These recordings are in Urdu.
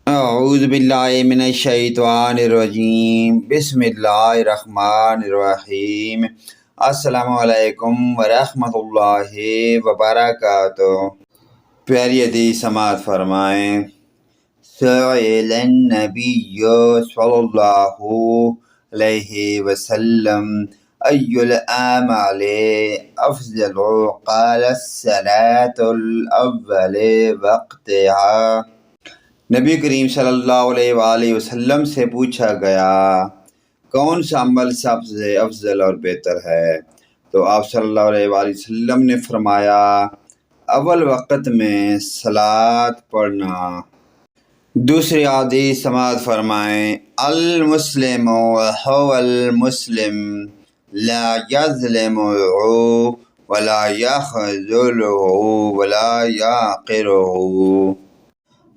اعوذ باللہ من الشیطان الرجیم، بسم اللہ الرحمن الرحیم۔ السلام علیکم ورحمۃ اللہ وبرکاتہ۔ پیاری حدیث سماعت فرمائیں۔ سئل النبی صلی اللہ علیہ وسلم ای الاعمال افضل، قال الصلاۃ الاول وقتها۔ نبی کریم صلی اللہ علیہ وآلہ وسلم سے پوچھا گیا کون سا عمل سب سے افضل اور بہتر ہے، تو آپ صلی اللہ علیہ وآلہ وسلم نے فرمایا اول وقت میں صلاۃ پڑھنا۔ دوسری حدیث سماعت فرمائیں۔ المسلم هو المسلم لا يظلمه ولا يخذله ولا يحقره۔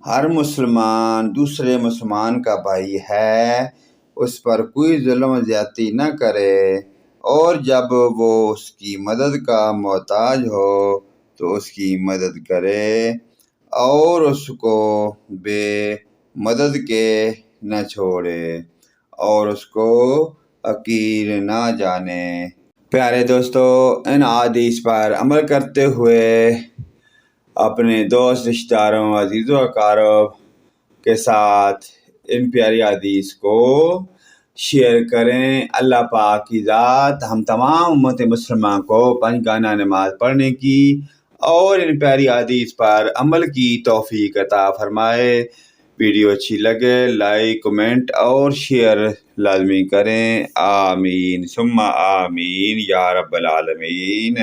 ہر مسلمان دوسرے مسلمان کا بھائی ہے، اس پر کوئی ظلم و زیادتی نہ کرے، اور جب وہ اس کی مدد کا محتاج ہو تو اس کی مدد کرے، اور اس کو بے مدد کے نہ چھوڑے، اور اس کو حقیر نہ جانے۔ پیارے دوستو، ان احادیث پر عمل کرتے ہوئے اپنے دوست، رشتہ داروں، عزیز و اقارب کے ساتھ ان پیاری حدیث کو شیئر کریں۔ اللہ پاک کی ذات ہم تمام امت مسلمہ کو پنج گانہ نماز پڑھنے کی اور ان پیاری حدیث پر عمل کی توفیق عطا فرمائے۔ ویڈیو اچھی لگے لائک، کمنٹ اور شیئر لازمی کریں۔ آمین ثم آمین یا رب العالمین۔